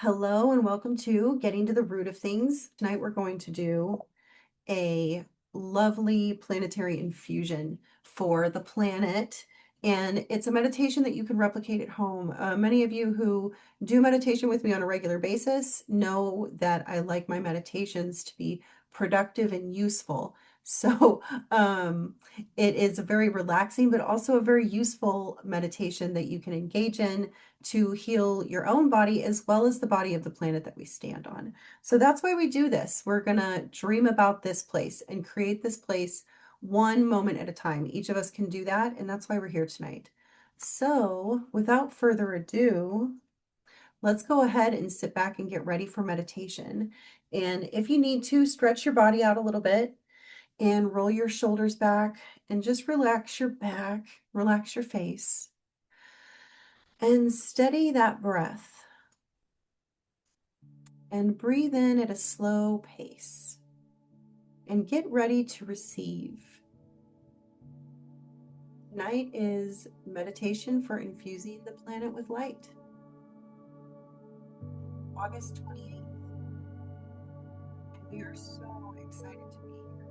Hello and welcome to Getting to the Root of Things. Tonight we're going to do a lovely planetary infusion for the planet. And it's a meditation that you can replicate at home. Many of you who do meditation with me on a regular basis know that I like my meditations to be productive and useful. So it is a very relaxing, but also a very useful meditation that you can engage in to heal your own body as well as the body of the planet that we stand on. So that's why we do this. We're going to dream about this place and create this place one moment at a time. Each of us can do that, and that's why we're here tonight. So without further ado, let's go ahead and sit back and get ready for meditation. And if you need to, stretch your body out a little bit and roll your shoulders back and just relax your back, relax your face, and steady that breath. And breathe in at a slow pace. And get ready to receive. Tonight is meditation for infusing the planet with light. August 28th. And we are so excited to be here.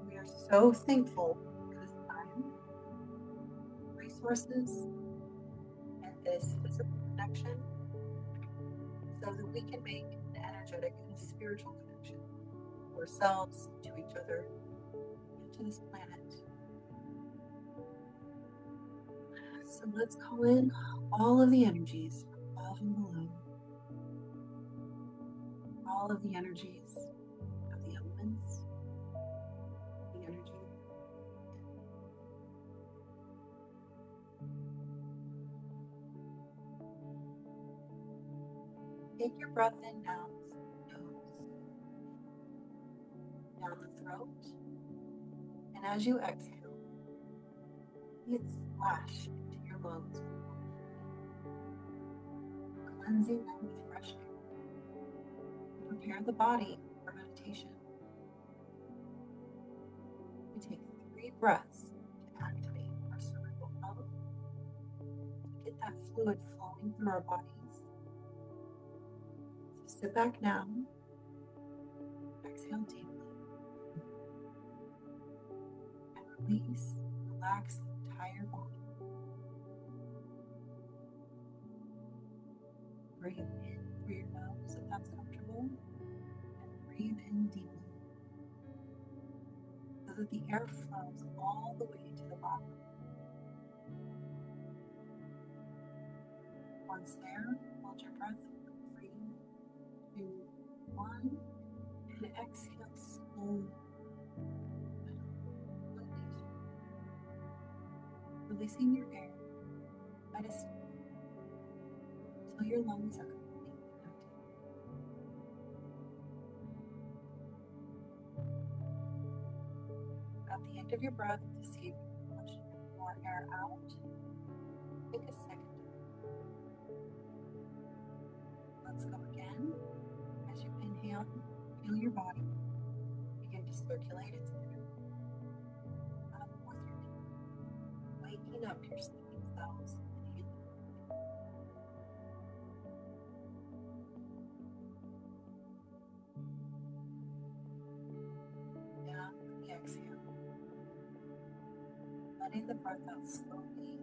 We are so thankful for this time, resources, and this physical connection so that we can make an energetic and spiritual connection to ourselves, to each other, and to this planet. So let's call in all of the energies above and below, all of the energies of the elements, the energy. Take your breath in now through the nose, down the throat, and as you exhale, let it splash into your lungs, cleansing them with fresh air. Prepare the body for meditation. We take 3 breaths to activate our cerebral health, to get that fluid flowing through our bodies. So sit back now, exhale deeply, and release, relax the entire body. Breathe in through your nose if that's comfortable, and breathe in deeply so that the air flows all the way to the bottom. Once there, hold your breath for 3, 2, 1, and exhale slowly. Releasing your air at a speed until your lungs are completely empty. At the end of your breath, to see if you can push more air out, take a second. Let's go again. As you inhale, feel your body begin to circulate its air up with your breath, waking up your sleeping cells and healing. Down with the exhale, letting the breath out slowly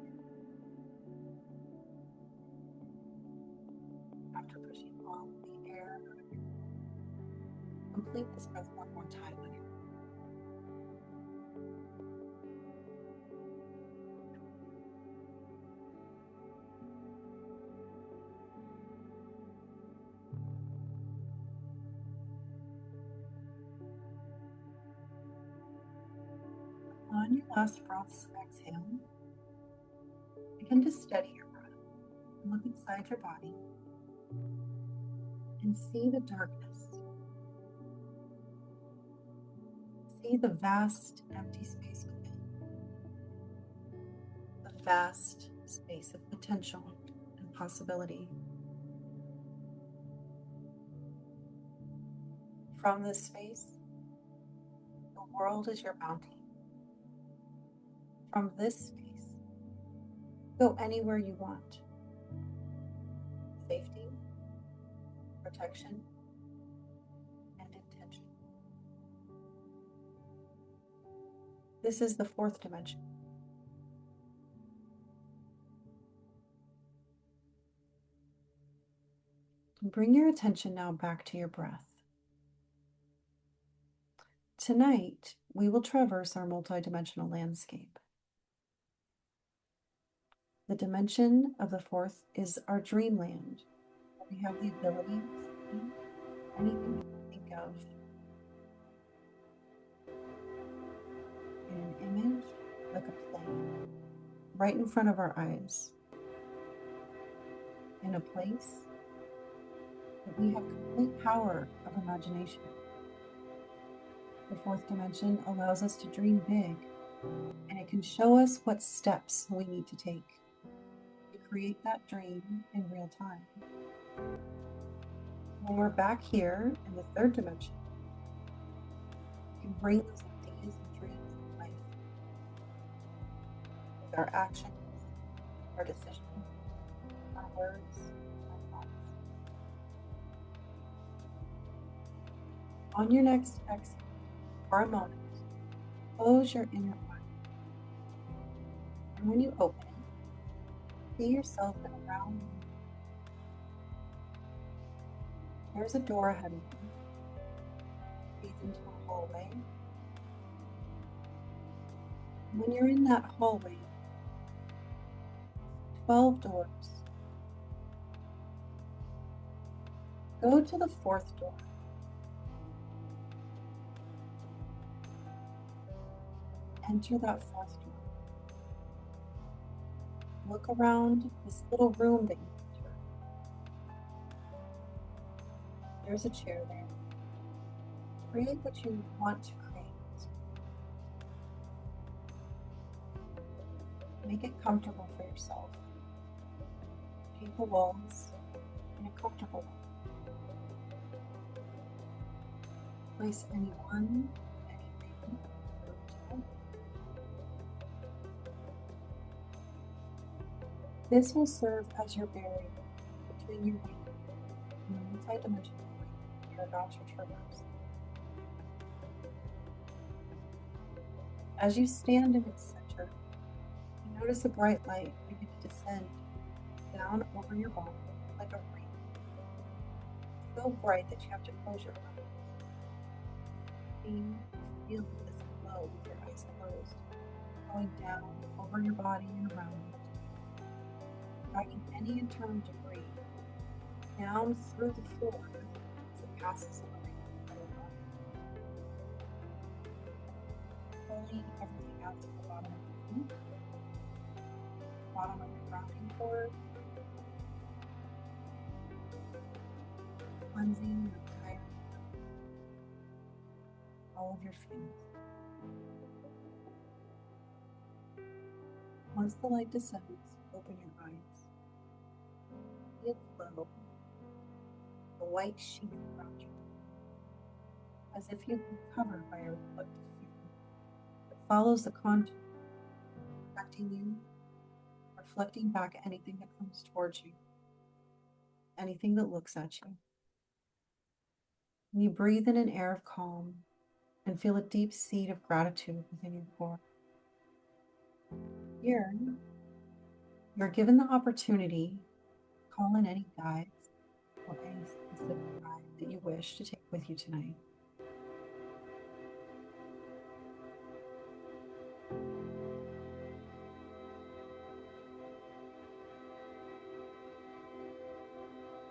after pushing all the air out of your lungs. Complete this breath one more time with your on your last breaths, exhale. Begin to steady your breath and look inside your body and see the darkness. See the vast empty space within, the vast space of potential and possibility. From this space, the world is your bounty. From this space, go anywhere you want. safety, protection, and intention. This is the fourth dimension. Bring your attention now back to your breath. Tonight, we will traverse our multidimensional landscape. The dimension of the fourth is our dreamland. We have the ability to see anything we can think of in an image, like a plane, right in front of our eyes, in a place that we have complete power of imagination. The fourth dimension allows us to dream big, and it can show us what steps we need to take to create that dream in real time. When we're back here in the third dimension, we can bring those ideas and dreams to life with our actions, our decisions, our words, our thoughts. On your next exhale, for a moment, close your inner eye. And when you open it, see yourself in a round room. There's a door ahead of you. It leads into a hallway. And when you're in that hallway, 12 doors. Go to the fourth door. Enter that fourth door. Look around this little room that you entered. There's a chair there. Create what you want to create. Make it comfortable for yourself. Paint the walls in a comfortable way. Place anyone, anything. This will serve as your barrier between your way and the multidimensional way you're about to traverse. As you stand in its center, you notice a bright light begin to descend down over your body like a rain. So bright that you have to close your eyes. You feel this glow with your eyes closed, going down over your body and around it, dragging any internal debris down through the floor as it passes away. Pulling everything out to the bottom of your feet, bottom of your grounding cord, cleansing your entire all of your feelings. Once the light descends, open your eyes. Feel the glow, the white sheet around you, as if you've been covered by a reflective field that follows the contour, protecting you, reflecting back anything that comes towards you, anything that looks at you. And you breathe in an air of calm and feel a deep seed of gratitude within your core. Here, you're given the opportunity to call in any guides or any specific guide that you wish to take with you tonight.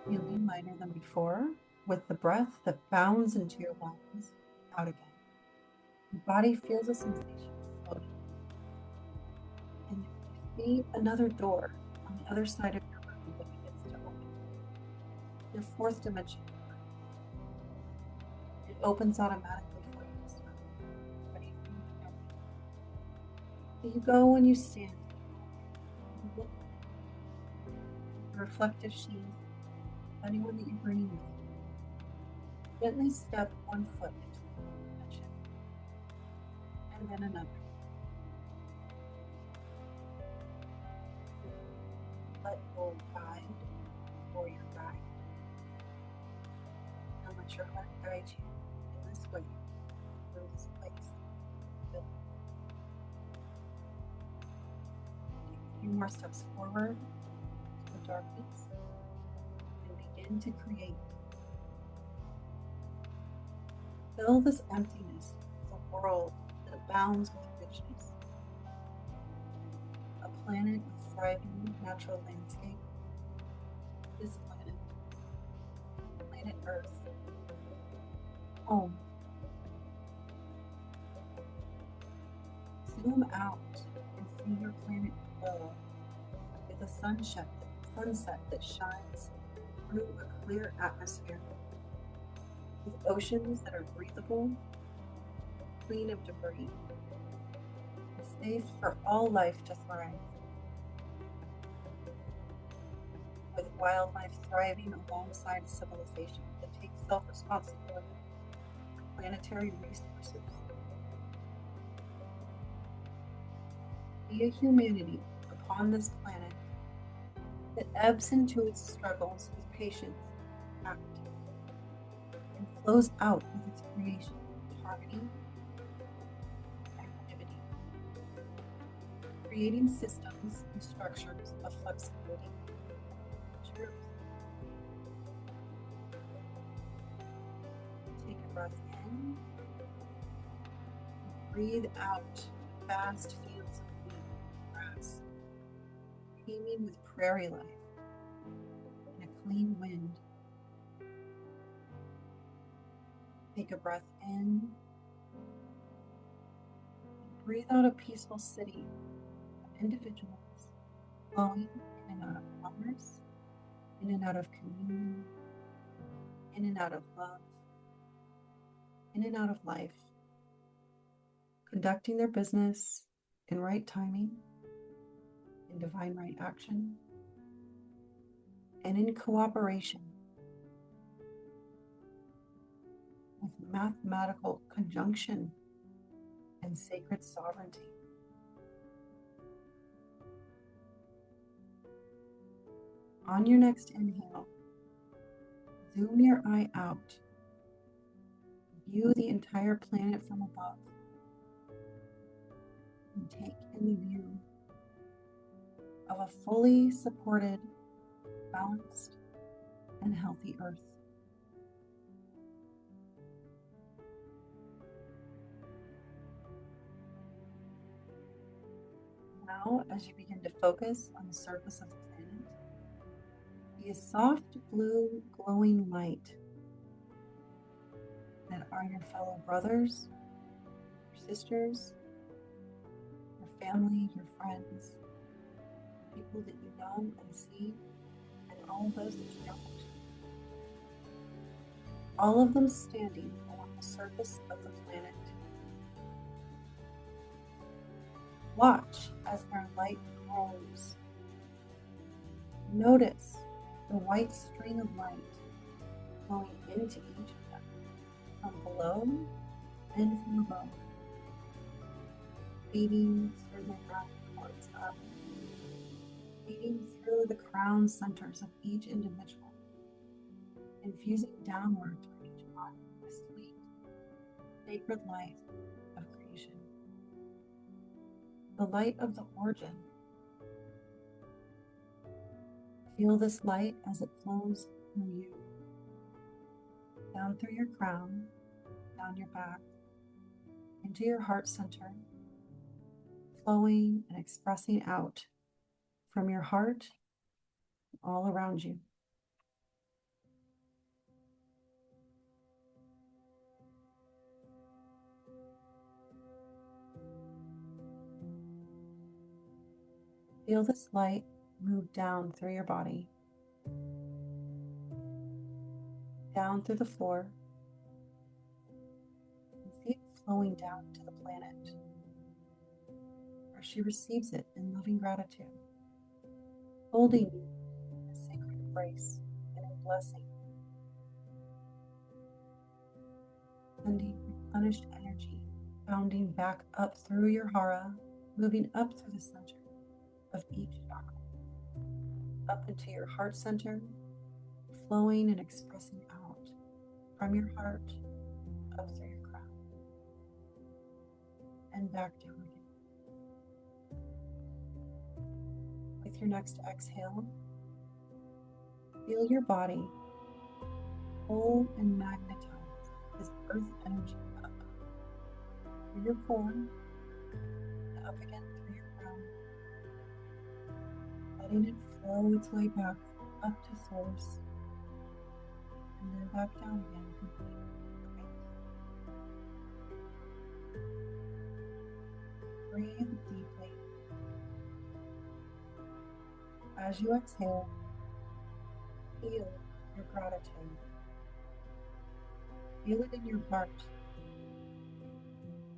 Feeling lighter than before, with the breath that bounds into your lungs, out again. Your body feels a sensation of floating. And you see another door on the other side of your room that begins to open. Your fourth dimension door. It opens automatically for you this time. Ready for you to go. So you go and you stand. You look at the reflective sheet, anyone that you're bringing with you. Gently step one foot into the fourth dimension, and then another. Let your guide or your Let your heart guide you in this way, through this place. Take a few more steps forward to the darkness and begin to create. Fill this emptiness with a world that abounds with richness. A planet of thriving natural landscape. This planet, planet Earth, home. Zoom out and see your planet glow with a sunset that shines through a clear atmosphere, with oceans that are breathable, clean of debris, and safe for all life to thrive, with wildlife thriving alongside a civilization that takes self-responsibility for planetary resources. Be a humanity upon this planet that ebbs into its struggles with patience, tact, and flows out with its creation with harmony and equanimity, creating systems and structures of flexibility and truth. Take a breath in, and breathe out vast fields of green grass, teeming with prairie life and a clean wind. Take a breath in, and breathe out a peaceful city of individuals flowing in and out of commerce, in and out of communion, in and out of love, in and out of life, conducting their business in right timing, in divine right action, and in cooperation with mathematical conjunction and sacred sovereignty. On your next inhale, zoom your eye out. View the entire planet from above. And take in the view of a fully supported, balanced, and healthy Earth. Now, as you begin to focus on the surface of the planet, be a soft blue glowing light that are your fellow brothers, your sisters, your family, your friends, people that you know and see, and all those that you don't. All of them standing along the surface of the planet. Watch as their light grows. Notice the white string of light flowing into each of them, from below and from above, feeding through the crown cords up, feeding through the crown centers of each individual, infusing downward through each body a sweet, sacred light of creation. The light of the origin. Feel this light as it flows through you, down through your crown, down your back, into your heart center, flowing and expressing out from your heart all around you. Feel this light move down through your body, down through the floor, and see it flowing down to the planet, where she receives it in loving gratitude, holding you in a sacred embrace and in blessing, sending replenished energy, bounding back up through your hara, moving up through the center of each chakra, up into your heart center, flowing and expressing out from your heart up through your crown and back down again. With your next exhale, feel your body pull and magnetize this earth energy up through your core and up again through your crown, letting it flow its way back up to source and then back down again completely. Breathe deeply. As you exhale, feel your gratitude. Feel it in your heart,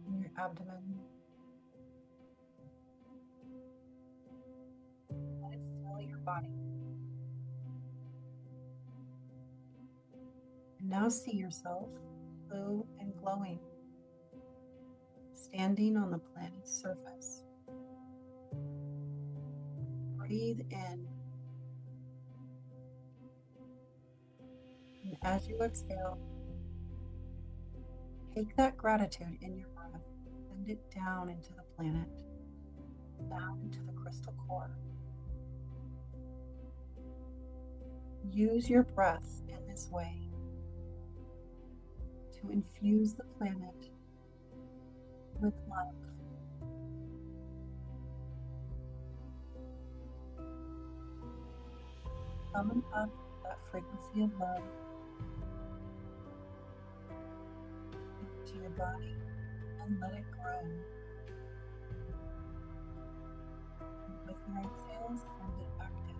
in your abdomen. Let it fill your body. And now see yourself blue and glowing, standing on the planet's surface. Breathe in. And as you exhale, take that gratitude in your breath, send it down into the planet, down into the crystal core. Use your breath in this way to infuse the planet with love. Summon up that frequency of love into your body and let it grow. And with your exhale, send it back down.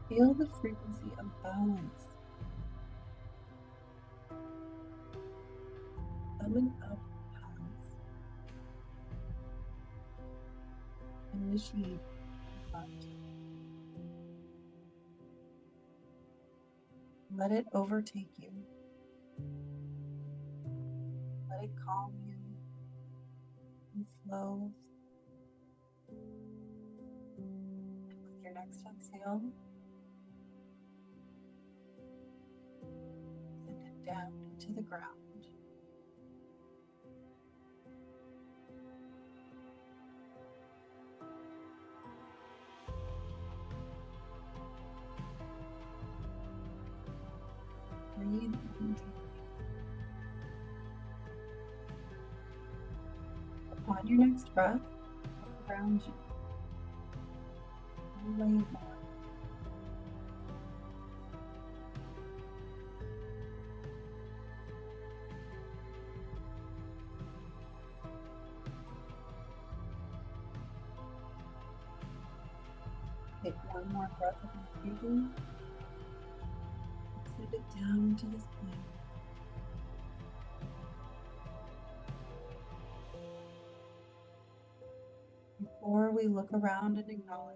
Feel the frequency of balance. Summon up balance. Initiate the thought. Let it overtake you. Let it calm you and flow. And with your next exhale, send it down into the ground. Breathe into upon your next breath, look around you. Lay more. Take one more breath of infusion. Send it down into this planet. Before we look around and acknowledge,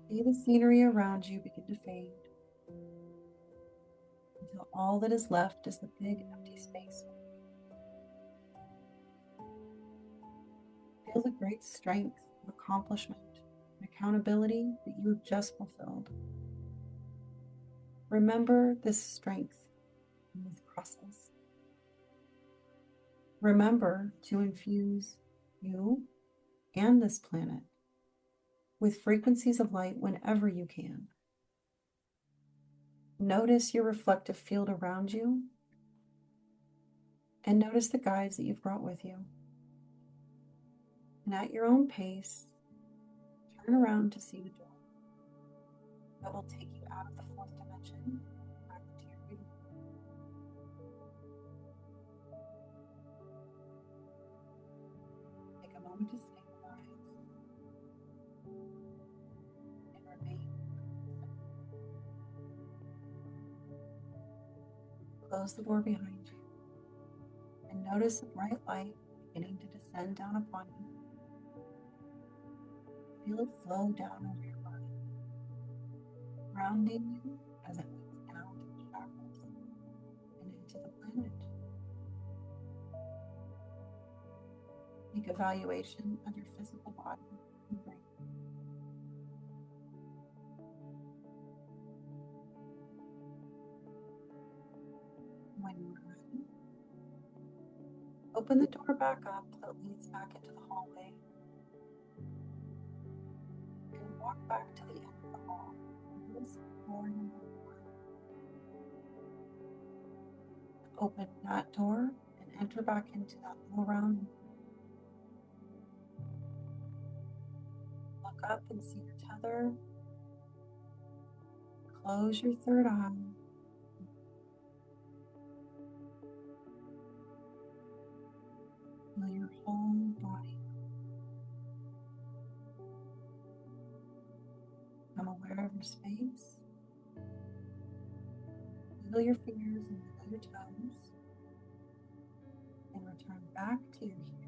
see the scenery around you begin to fade until all that is left is the big empty space. Feel the great strength of accomplishment and accountability that you have just fulfilled. Remember this strength in this process. Remember to infuse you and this planet with frequencies of light whenever you can. Notice your reflective field around you and notice the guides that you've brought with you. And at your own pace, turn around to see the door that will take you out of the fourth dimension back into your room. Take a moment to stabilize and remain. Close the door behind you and notice the bright light beginning to descend down upon you. Feel it flow down over your body, grounding you as it moves down to the chakras and into the planet. Take evaluation of your physical body and brain. When you're ready, open the door back up that leads back into the hallway and walk back to the end of the hall. This door number 1. Open that door and enter back into that little round. Look up and see your tether. Close your third eye. Feel your whole body. Become aware of your space. Wiggle your fingers and wiggle your toes. And return back to your here.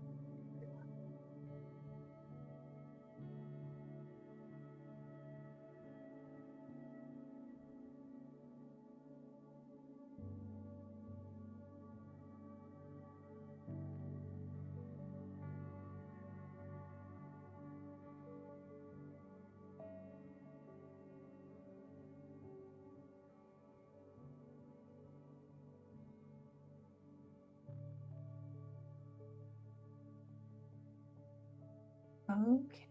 Okay.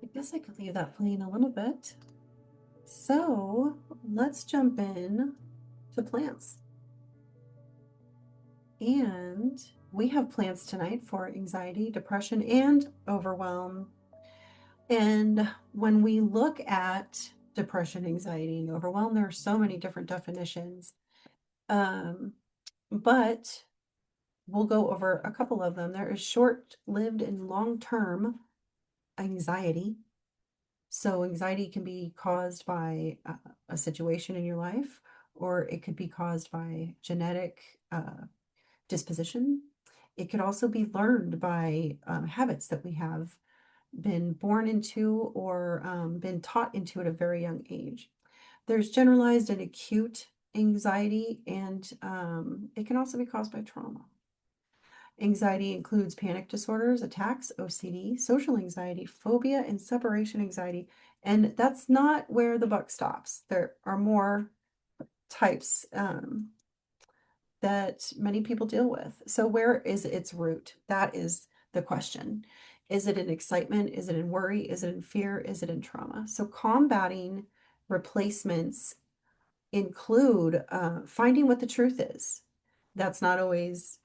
I guess I could leave that playing a little bit. So let's jump in to plants. And we have plants tonight for anxiety, depression, and overwhelm. And when we look at depression, anxiety, and overwhelm, there are so many different definitions. But we'll go over a couple of them. There is short-lived and long-term anxiety. So anxiety can be caused by a situation in your life, or it could be caused by genetic disposition. It could also be learned by habits that we have been born into or been taught into at a very young age. There's generalized and acute anxiety, and it can also be caused by trauma. Anxiety includes panic disorders, attacks, OCD, social anxiety, phobia, and separation anxiety. And that's not where the buck stops. There are more types that many people deal with. So where is its root? That is the question. Is it in excitement? Is it in worry? Is it in fear? Is it in trauma? So combating replacements include finding what the truth is. That's not always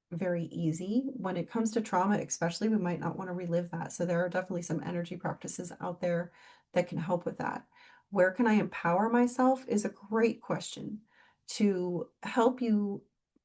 very easy. When it comes to trauma, especially, we might not want to relive that. So there are definitely some energy practices out there that can help with that. Where can I empower myself is a great question to help you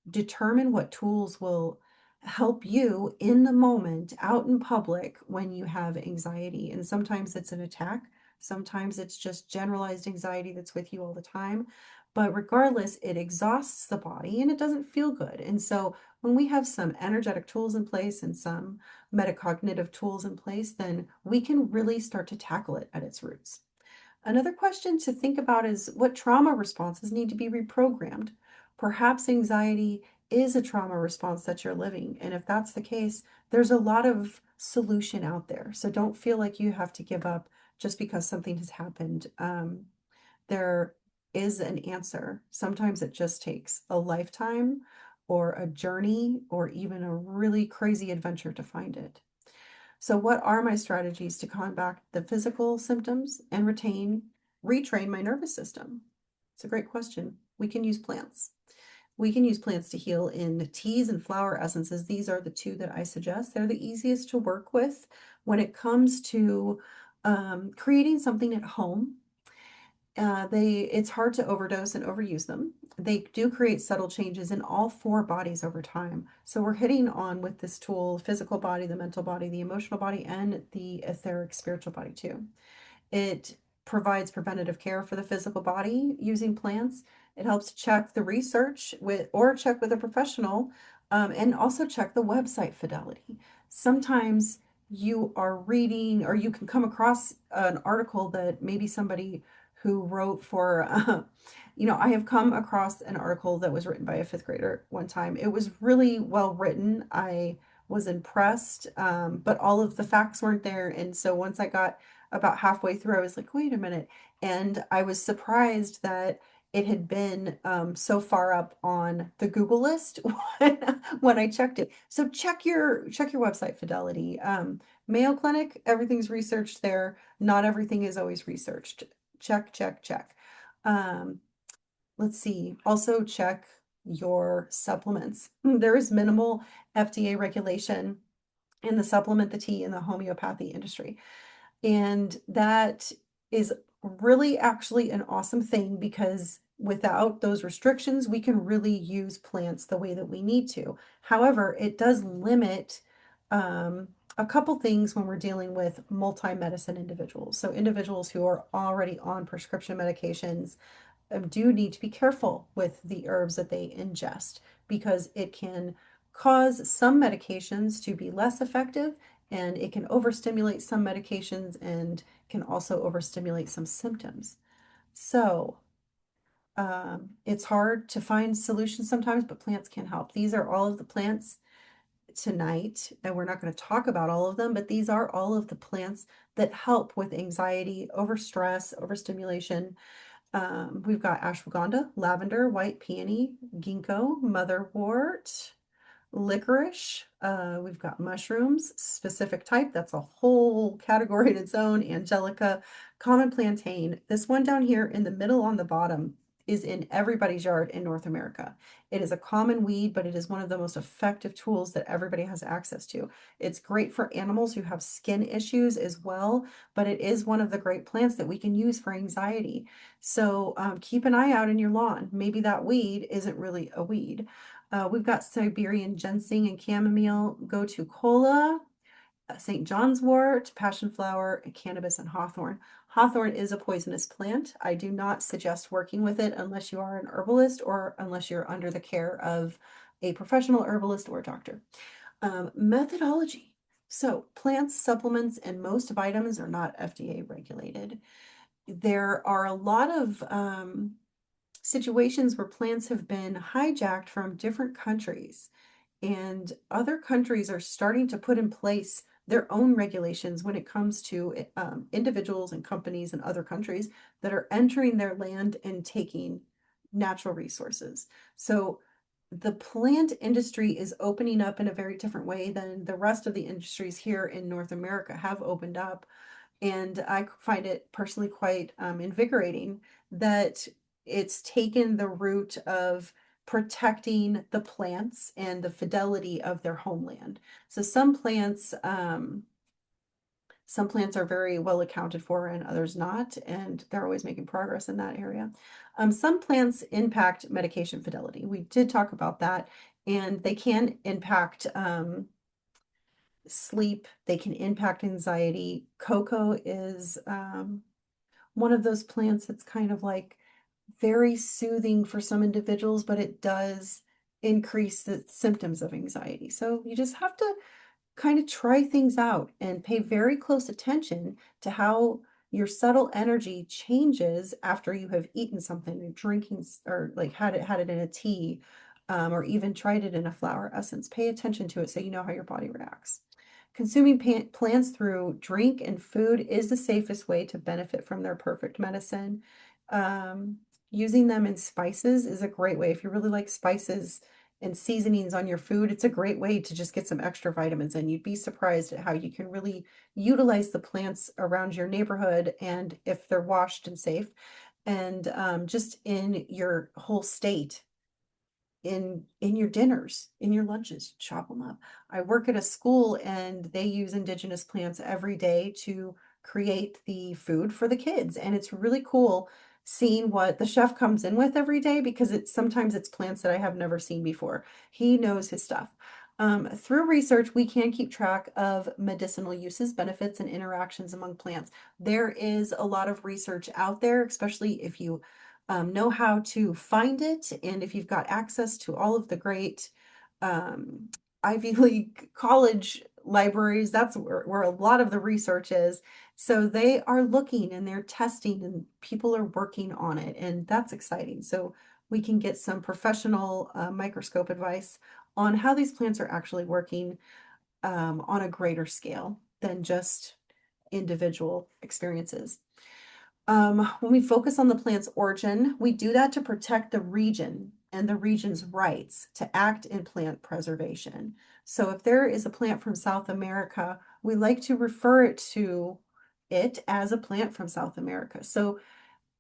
determine what tools will help you in the moment out in public when you have anxiety. And sometimes it's an attack. Sometimes it's just generalized anxiety that's with you all the time. But regardless, it exhausts the body and it doesn't feel good. And so when we have some energetic tools in place and some metacognitive tools in place, then we can really start to tackle it at its roots. Another question to think about is what trauma responses need to be reprogrammed. Perhaps anxiety is a trauma response that you're living. And if that's the case, there's a lot of solution out there. So don't feel like you have to give up just because something has happened. There is an answer. Sometimes it just takes a lifetime or a journey or even a really crazy adventure to find it. So what are my strategies to combat the physical symptoms and retrain my nervous system? It's a great question. We can use plants. We can use plants to heal in teas and flower essences. These are the two that I suggest. They're the easiest to work with when it comes to creating something at home. It's hard to overdose and overuse them. They do create subtle changes in all 4 bodies over time. So we're hitting on with this tool, physical body, the mental body, the emotional body, and the etheric spiritual body too. It provides preventative care for the physical body using plants. It helps check the research or check with a professional, and also check the website fidelity. Sometimes you are reading, or you can come across an article that maybe somebody who wrote for, I have come across an article that was written by a fifth grader one time. It was really well written. I was impressed, but all of the facts weren't there. And so once I got about halfway through, I was like, wait a minute. And I was surprised that it had been so far up on the Google list when I checked it. So check your website fidelity. Mayo Clinic, everything's researched there. Not everything is always researched. Check, check, check. Um, let's see. Also check your supplements. There is minimal FDA regulation in the supplement, the tea, and the homeopathy industry. And that is really actually an awesome thing, because without those restrictions, we can really use plants the way that we need to. However, it does limit a couple things when we're dealing with multi-medicine individuals. So individuals who are already on prescription medications do need to be careful with the herbs that they ingest, because it can cause some medications to be less effective, and it can overstimulate some medications and can also overstimulate some symptoms. So it's hard to find solutions sometimes, but plants can help. These are all of the plants tonight, and we're not going to talk about all of them, but these are all of the plants that help with anxiety, overstress, overstimulation. We've got ashwagandha, lavender, white peony, ginkgo, motherwort, licorice. We've got mushrooms, specific type. That's a whole category in its own. Angelica, common plantain. This one down here in the middle on the bottom is in everybody's yard in North America. It is a common weed, but it is one of the most effective tools that everybody has access to. It's great for animals who have skin issues as well, but it is one of the great plants that we can use for anxiety. So keep an eye out in your lawn. Maybe that weed isn't really a weed. We've got Siberian ginseng and chamomile, gotu kola, St. John's wort, passion flower, and cannabis and hawthorn. Hawthorn is a poisonous plant. I do not suggest working with it unless you are an herbalist or unless you're under the care of a professional herbalist or doctor. Methodology. So plants, supplements, and most vitamins are not FDA regulated. There are a lot of situations where plants have been hijacked from different countries, and other countries are starting to put in place their own regulations when it comes to individuals and companies in other countries that are entering their land and taking natural resources. So the plant industry is opening up in a very different way than the rest of the industries here in North America have opened up. And I find it personally quite invigorating that it's taken the route of protecting the plants and the fidelity of their homeland. So some plants are very well accounted for and others not, and they're always making progress in that area. Some plants impact medication fidelity. We did talk about that, and they can impact sleep, they can impact anxiety. Cocoa is one of those plants that's kind of like very soothing for some individuals, but it does increase the symptoms of anxiety. So you just have to kind of try things out and pay very close attention to how your subtle energy changes after you have eaten something or drinking or like had it in a tea, or even tried it in a flower essence. Pay attention to it so you know how your body reacts. Consuming plants through drink and food is the safest way to benefit from their perfect medicine. Um, Using them in spices is a great way. If you really like spices and seasonings on your food, it's a great way to just get some extra vitamins in. You'd be surprised at how you can really utilize the plants around your neighborhood, and if they're washed and safe, and just in your whole state, in your dinners, in your lunches, chop them up. I work at a school and they use indigenous plants every day to create the food for the kids, and it's really cool seeing what the chef comes in with every day, because it's plants that I have never seen before. He knows his stuff. Through research, we can keep track of medicinal uses, benefits, and interactions among plants. There is a lot of research out there, especially if you know how to find it, and if you've got access to all of the great Ivy League college libraries. That's where a lot of the research is. So they are looking and they're testing and people are working on it, and that's exciting. So we can get some professional microscope advice on how these plants are actually working on a greater scale than just individual experiences. When we focus on the plant's origin, we do that to protect the region and the region's rights to act in plant preservation. So if there is a plant from South America, we like to refer to it as a plant from South America. So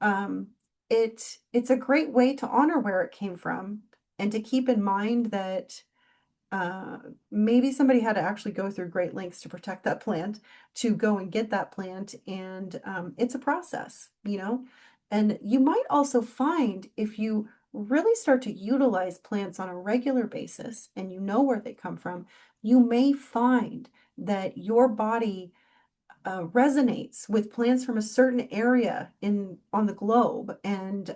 um, it's a great way to honor where it came from and to keep in mind that uh, maybe somebody had to actually go through great lengths to protect that plant, to go and get that plant, and it's a process, you know. And you might also find if you really start to utilize plants on a regular basis and you know where they come from, you may find that your body resonates with plants from a certain area in on the globe, and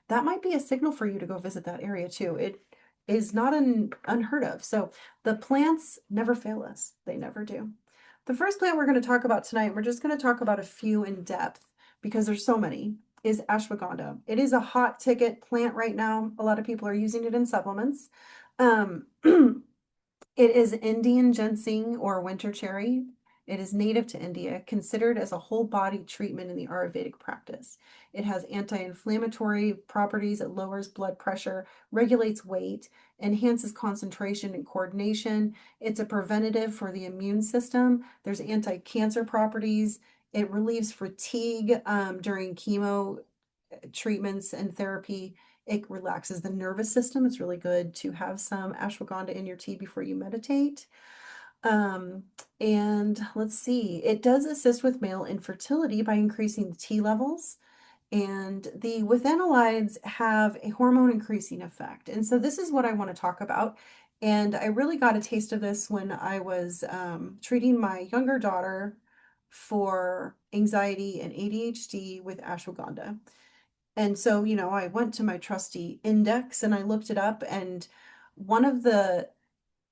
that might be a signal for you to go visit that area too. It is not unheard of. So the plants never fail us. They never do. The first plant we're going to talk about tonight, we're just going to talk about a few in depth because there's so many, is ashwagandha. It is a hot ticket plant right now. A lot of people are using it in supplements. Um, It is Indian ginseng or winter cherry. It is native to India, considered as a whole body treatment in the Ayurvedic practice. It has anti-inflammatory properties, it lowers blood pressure, regulates weight, enhances concentration and coordination. It's a preventative for the immune system. There's anti-cancer properties. It relieves fatigue during chemo treatments and therapy. It relaxes the nervous system. It's really good to have some ashwagandha in your tea before you meditate. Um, and let's see, it does assist with male infertility by increasing the T levels. And the withanolides have a hormone increasing effect. And so this is what I want to talk about. And I really got a taste of this when I was treating my younger daughter for anxiety and ADHD with ashwagandha. And so, you know, I went to my trusty index and I looked it up, and one of the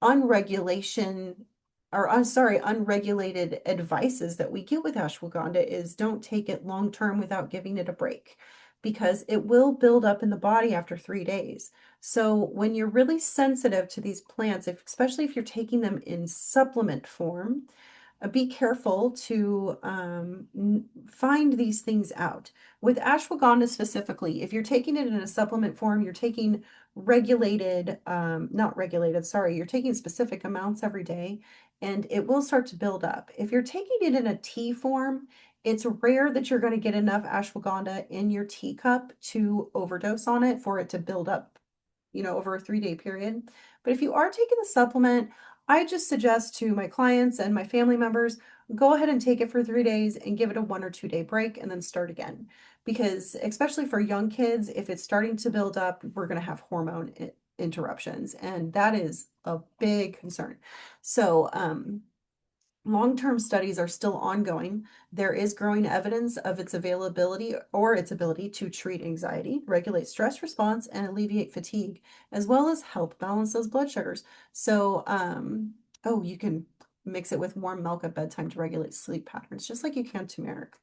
unregulation or I'm sorry, unregulated advices that we get with ashwagandha is don't take it long term without giving it a break because it will build up in the body after 3 days. So when you're really sensitive to these plants, especially if you're taking them in supplement form, be careful to find these things out. With ashwagandha specifically, if you're taking it in a supplement form, you're taking regulated, not regulated, sorry, you're taking specific amounts every day, and it will start to build up. If you're taking it in a tea form, it's rare that you're going to get enough ashwagandha in your teacup to overdose on it for it to build up, you know, over a 3 day period. But if you are taking the supplement, I just suggest to my clients and my family members, go ahead and take it for 3 days and give it a 1 or 2 day break and then start again. Because especially for young kids, if it's starting to build up, we're going to have hormone interruptions, and that is a big concern. So, long-term studies are still ongoing. There is growing evidence of its availability or its ability to treat anxiety, regulate stress response, and alleviate fatigue, as well as help balance those blood sugars. So, oh, you can mix it with warm milk at bedtime to regulate sleep patterns, just like you can turmeric.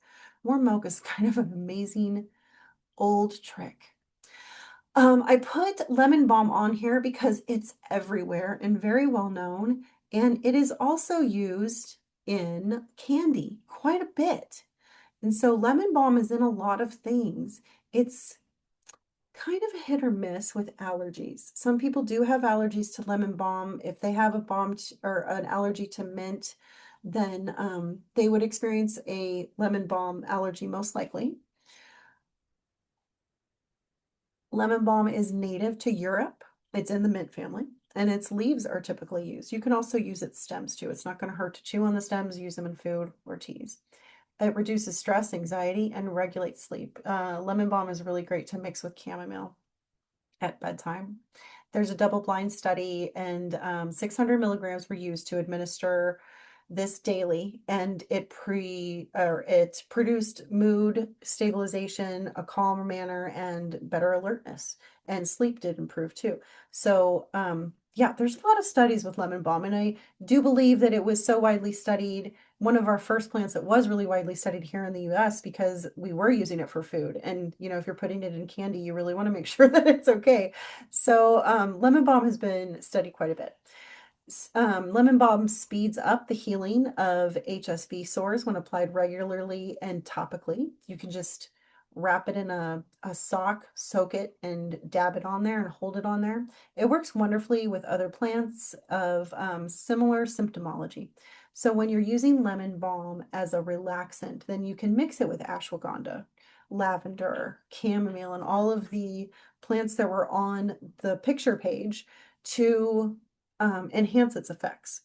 Warm milk is kind of an amazing old trick. I put lemon balm on here because it's everywhere and very well known, and it is also used in candy quite a bit. And so lemon balm is in a lot of things. It's kind of a hit or miss with allergies. Some people do have allergies to lemon balm. If they have a or an allergy to mint, then they would experience a lemon balm allergy most likely. Lemon balm is native to Europe. It's in the mint family, and its leaves are typically used. You can also use its stems too. It's not going to hurt to chew on the stems, use them in food or teas. It reduces stress, anxiety, and regulates sleep. Lemon balm is really great to mix with chamomile at bedtime. There's a double-blind study, and 600 milligrams were used to administer this daily, and it produced mood stabilization, a calmer manner, and better alertness. And sleep did improve too. So yeah, there's a lot of studies with lemon balm, and I do believe that it was so widely studied, one of our first plants that was really widely studied here in the US, because we were using it for food. And if you're putting it in candy, you really want to make sure that it's okay. So lemon balm has been studied quite a bit. Lemon balm speeds up the healing of HSV sores when applied regularly and topically. You can just wrap it in a sock, soak it, and dab it on there and hold it on there. It works wonderfully with other plants of similar symptomology. So when you're using lemon balm as a relaxant, then you can mix it with ashwagandha, lavender, chamomile, and all of the plants that were on the picture page to enhance its effects.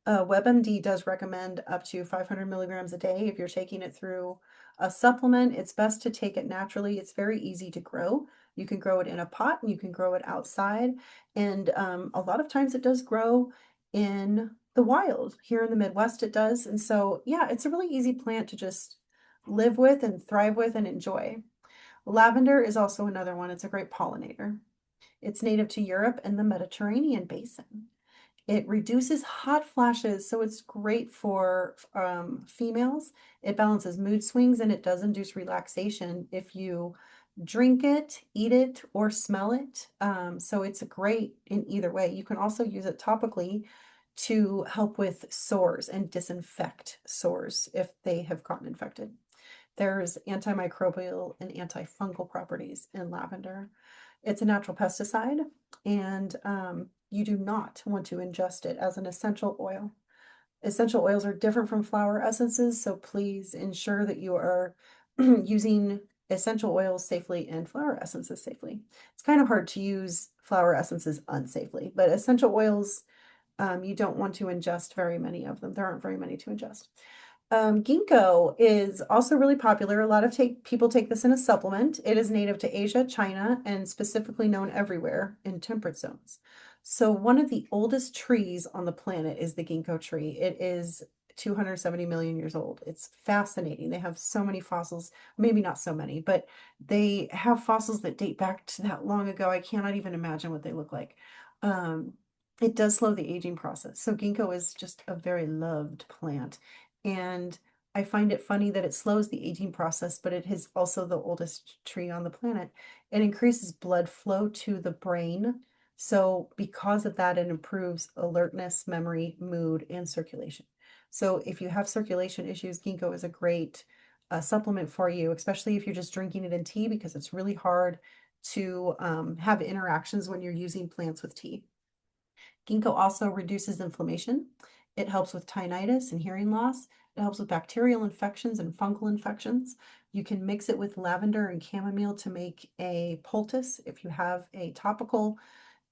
WebMD does recommend up to 500 milligrams a day if you're taking it through a supplement. It's best to take it naturally. It's very easy to grow. You can grow it in a pot and you can grow it outside. And a lot of times it does grow in the wild. Here in the Midwest, it does. And so, yeah, it's a really easy plant to just live with and thrive with and enjoy. Lavender is also another one. It's a great pollinator. It's native to Europe and the Mediterranean basin. It reduces hot flashes, so it's great for females. It balances mood swings and it does induce relaxation if you drink it, eat it, or smell it. So it's great in either way. You can also use it topically to help with sores and disinfect sores if they have gotten infected. There's antimicrobial and antifungal properties in lavender. It's a natural pesticide, and you do not want to ingest it as an essential oil. Essential oils are different from flower essences, so please ensure that you are using essential oils safely and flower essences safely. It's kind of hard to use flower essences unsafely, but essential oils, you don't want to ingest very many of them. There aren't very many to ingest. Ginkgo is also really popular. A lot of people take this in a supplement. It is native to Asia, China, and specifically known everywhere in temperate zones. So one of the oldest trees on the planet is the ginkgo tree. It is 270 million years old. It's fascinating. They have so many fossils, maybe not so many, but they have fossils that date back to that long ago. I cannot even imagine what they look like. Um, it does slow the aging process. So ginkgo is just a very loved plant. And I find it funny that it slows the aging process, but it is also the oldest tree on the planet. It increases blood flow to the brain. So because of that, it improves alertness, memory, mood, and circulation. So if you have circulation issues, ginkgo is a great supplement for you, especially if you're just drinking it in tea, because it's really hard to have interactions when you're using plants with tea. Ginkgo also reduces inflammation. It helps with tinnitus and hearing loss. It helps with bacterial infections and fungal infections. You can mix it with lavender and chamomile to make a poultice if you have a topical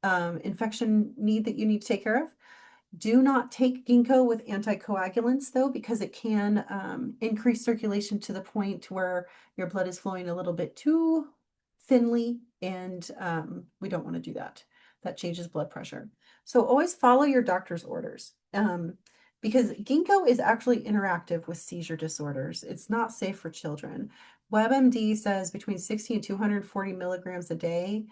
infection need that you need to take care of. Do not take ginkgo with anticoagulants, though, because it can increase circulation to the point where your blood is flowing a little bit too thinly, and we don't want to do that. That changes blood pressure. So always follow your doctor's orders, because ginkgo is actually interactive with seizure disorders. It's not safe for children. WebMD says between 60 and 240 milligrams a day.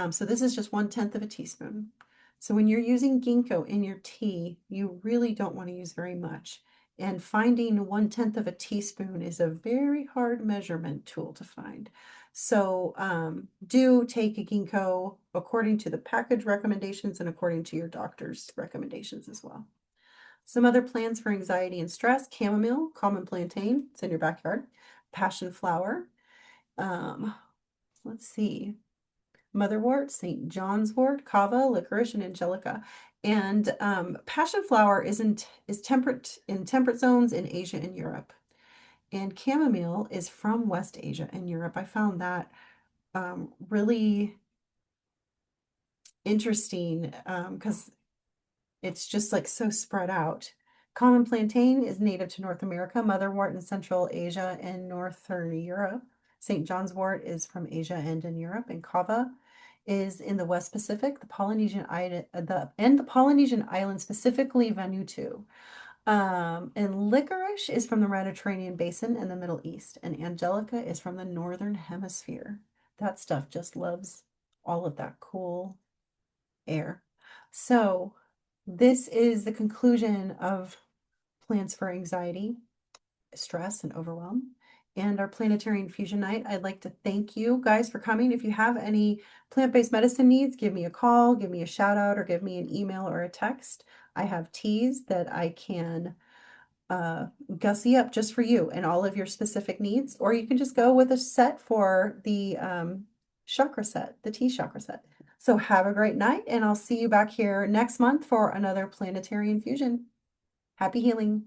So this is just 1/10 of a teaspoon. So when you're using ginkgo in your tea, you really don't want to use very much. And finding 1/10 of a teaspoon is a very hard measurement tool to find. So do take a ginkgo according to the package recommendations and according to your doctor's recommendations as well. Some other plants for anxiety and stress: chamomile, common plantain, it's in your backyard, passion flower. Um, let's see, motherwort, St. John's wort, kava, licorice, and angelica. And passion flower is temperate in temperate zones in Asia and Europe. And chamomile is from West Asia and Europe. I found that really interesting because it's just like so spread out. Common plantain is native to North America, motherwort in Central Asia and Northern Europe. St. John's wort is from Asia and in Europe, and kava is in the West Pacific, the Polynesian island, the Polynesian island, specifically Vanuatu. And licorice is from the Mediterranean basin and the Middle East, and angelica is from the Northern Hemisphere. That stuff just loves all of that cool air. So this is the conclusion of plants for anxiety, stress, and overwhelm, and our planetary infusion night. I'd like to thank you guys for coming. If you have any plant-based medicine needs, give me a call, give me a shout out, or give me an email or a text. I have teas that I can gussy up just for you and all of your specific needs, or you can just go with a set for the chakra set, the tea chakra set. So have a great night, and I'll see you back here next month for another planetary infusion. Happy healing.